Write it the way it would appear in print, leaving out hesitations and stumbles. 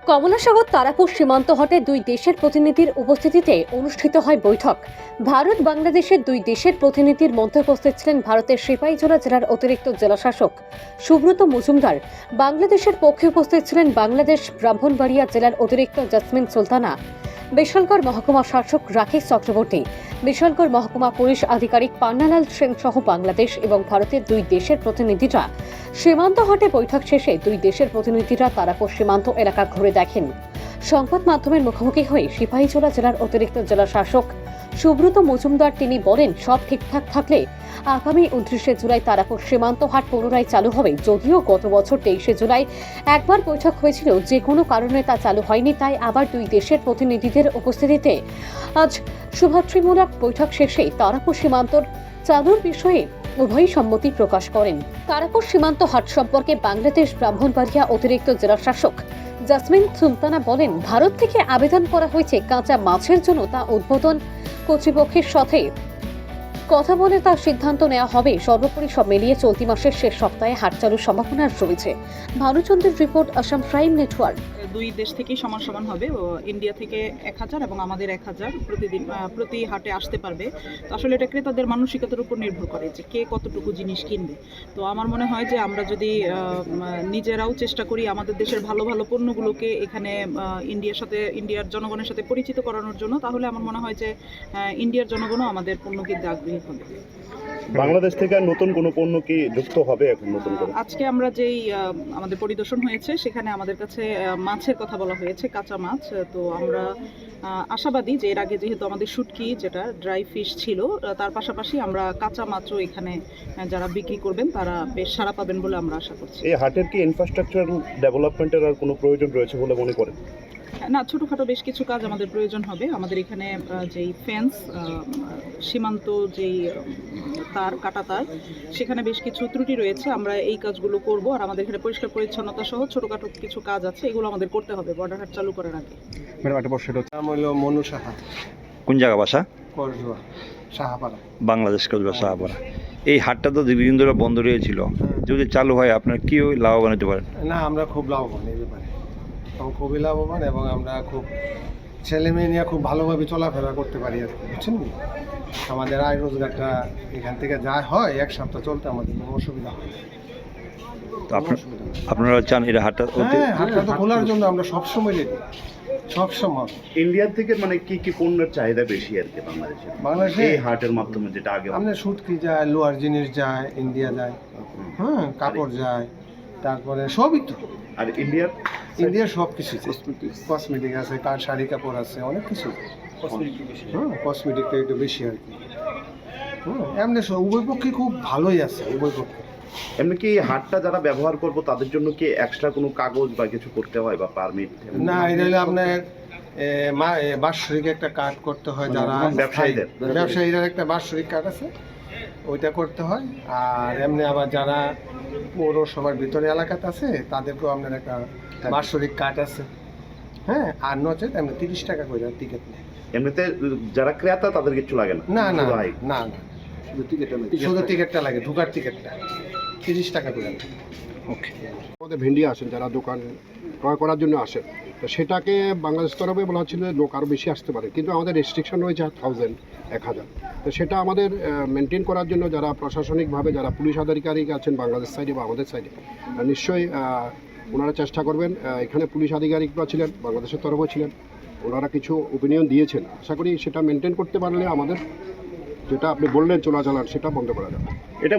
কমলাসাগর তারাপুর সীমান্ত হটে দুই দেশের প্রতিনিধির উপস্থিতিতে অনুষ্ঠিত হয় বৈঠক। ভারত বাংলাদেশের দুই দেশের প্রতিনিধির মধ্যে উপস্থিত ছিলেন ভারতের সিপাহীজলা জেলার অতিরিক্ত জেলাশাসক সুব্রত মজুমদার। বাংলাদেশের পক্ষে উপস্থিত ছিলেন বাংলাদেশ ব্রাহ্মণবাড়িয়া জেলার অতিরিক্ত জেসমিন সুলতানা, বিশালগড় মহকুমা শাসক রাকেশ চক্রবর্তী, বিশালগড় মহকুমা পুলিশ আধিকারিক পান্নালাল সেন সহ বাংলাদেশ এবং ভারতের দুই দেশের প্রতিনিধিরা। সীমান্ত হটে বৈঠক শেষে দুই দেশের প্রতিনিধিরা তারাপুর সীমান্ত এলাকা ঘুরে দেখেন। সংবাদ মাধ্যমের মুখোমুখি হয়ে সিপাহীজলা জেলার অতিরিক্ত জেলা শাসক সুব্রত মজুমদার তিনি বলেন, সব ঠিকঠাক থাকলে আগামী 29শে জুলাই তারাপুর সীমান্ত হাট পুনরায় চালু হবে। যদিও গত বছর 23শে জুলাই একবার বৈঠক হয়েছিল, যে কোনো কারণে তা চালু হয়নি, তাই আবার দুই দেশের প্রতিনিধিদের উপস্থিতিতে আজ শুভেচ্ছামূলক বৈঠক শেষে তারাপুর সীমান্তর চালুর বিষয়ে উভয়ই সম্মতি প্রকাশ করেন। তারাপুর সীমান্ত হাট সম্পর্কে বাংলাদেশ ব্রাহ্মণবাড়িয়া অতিরিক্ত জেলা শাসক জেসমিন সুলতানা বলেন, ভারত থেকে আবেদন করা হয়েছে কাঁচা মাছের জন্য, তা উদ্বোধন কর্তৃপক্ষের সাথে কথা বলে তার সিদ্ধান্ত নেওয়া হবে। সর্বোপরি সব মিলিয়ে চলতি মাসের শেষ সপ্তাহে হাট চালুর সম্ভাবনা রয়েছে। ভানুচন্দ্রের রিপোর্ট, আসাম প্রাইম নেটওয়ার্ক। দুই দেশ থেকেই সমান সমান হবে। ইন্ডিয়া থেকে 1000 এবং আমাদের 1000 প্রতিদিন প্রতি হাটে আসতে পারবে। তো আসলে এটা ক্রেতাদের মানসিকতার উপর নির্ভর করে যে কে কতটুকু জিনিস কিনবে। তো আমার মনে হয় যে আমরা যদি নিজেরাও চেষ্টা করি আমাদের দেশের ভালো ভালো পণ্যগুলোকে এখানে ইন্ডিয়ার জনগণের সাথে পরিচিত করানোর জন্য, তাহলে আমার মনে হয় যে ইন্ডিয়ার জনগণও আমাদের পণ্য কিনতে আগ্রহী হবে। বাংলাদেশ থেকে আর নতুন কোনো পণ্য কি যুক্ত হবে এখন নতুন করে? আজকে আমরা যেই আমাদের পরিদর্শন হয়েছে সেখানে আমাদের কাছে মাছের কথা বলা হয়েছে, কাঁচা মাছ। তো আমরা আশাবাদী যে এর আগে যেহেতু আমাদের শুটকি যেটা ড্রাই ফিশ ছিল, তার পাশাপাশি আমরা কাঁচা মাছও এখানে যারা বিক্রি করবেন তারা বেশ সাড়া পাবেন বলে আমরা আশা করছি। এই হাটের কি ইনফ্রাস্ট্রাকচার ডেভেলপমেন্টের আর কোনো প্রয়োজন রয়েছে বলে মনে করেন? না, ছোটোখাটো বেশ কিছু কাজ আমাদের প্রয়োজন হবে। আমাদের এখানে যেই ফেন্স, সীমান্ত যেই কাটা তার, সেখানে বেশ কিছু ত্রুটি রয়েছে। আমরা এই কাজগুলো করব। আর আমাদের এখানে পরিষ্কার পরিচ্ছন্নতা সহ ছোটোখাটো কিছু কাজ আছে, এগুলো আমাদের করতে হবে বর্ডার হাট চালু করার আগে। নাম হলো মনু সাহা, কোন জায়গা বাসা? করজুয়া, সাহাপাড়া। বাংলাদেশ কসবা সাহাপাড়া। এই হাটটা তো দীর্ঘদিন ধরে বন্ধ রয়েছিল, যদি চালু হয় আপনার কি লাভবান হতে পারেন? না, আমরা খুব লাভবান এই ব্যাপারে, খুবই লাভবান, এবং আমরা খুব ছেলে মেয়ে নিয়ে খুব ভালোভাবে চলাফেরা করতে পারি আর কি, বুঝছেন? আমাদের আয় রোজগারটা এখান থেকে যা হয় এক সপ্তাহ চলতে আমাদের কোনো অসুবিধা হয় না। তো আপনারা চান এটা হাটটা? হ্যাঁ, হাটটা তো খোলার জন্য আমরা সবসময় রেডি, সবসময়। ইন্ডিয়ার থেকে মানে কি কি পণ্যের চাহিদা বেশি আর কি বাংলাদেশে এই হাটের মাধ্যমে? যেটা আগে আপনার শুটকি যায়, লোহার জিনিস যায়, ইন্ডিয়া যায়, হ্যাঁ, কাপড় যায়, তারপরে সবই তো। আর ইন্ডিয়ার সব কিছু, কসমেটিক আছে, শাড়ি কাপড় আছে, অনেক কিছু। হ্যাঁ, কসমেটিকটা একটু বেশি আর কি। এমনি উভয় পক্ষে খুব ভালোই আছে, উভয় পক্ষে। এমনি কি হাটটা যারা ব্যবহার করবো তাদের জন্য কি এক্সট্রা কোনো কাগজ বা কিছু করতে হয় বা পারমিট? না, এটা হলে আপনার বাৎসরিক একটা কার্ড করতে হয়। যারা ব্যবসায়ীদের একটা বাৎসরিক কার্ড আছে, ওইটা করতে হয়। আর এমনি আবার যারা পৌরসভার ভিতরে এলাকাতে আছে তাদেরকেও আপনার একটা বাৎসরিক কার্ড আছে। হ্যাঁ, আর নচেত এমনি 30 টাকা করে টিকিট নেয়। এমনিতে যারা ক্রেতা তাদের কিছু লাগে না? না না না না, শুধু টিকিটটা লাগে, ঢোকার টিকিটটা 30 টাকা করে। ওকে, আমাদের ভেন্ডি আসেন যারা দোকান ক্রয় করার জন্য আসেন, তো সেটাকে বাংলাদেশ তরফে বলা হচ্ছিল লোক আরও বেশি আসতে পারে, কিন্তু আমাদের রেস্ট্রিকশন রয়েছে 1000। তো সেটা আমাদের মেনটেন করার জন্য যারা প্রশাসনিকভাবে যারা পুলিশ আধিকারিক আছেন বাংলাদেশ সাইডে বা আমাদের সাইডে, নিশ্চয়ই ওনারা চেষ্টা করবেন। এখানে পুলিশ আধিকারিকরা ছিলেন, বাংলাদেশের তরফেও ছিলেন, ওনারা কিছু ওপিনিয়ন দিয়েছেন। আশা করি সেটা মেনটেন করতে পারলে আমাদের যেটা আপনি বললেন চলাচলার, সেটা বন্ধ করা যাবে। এটা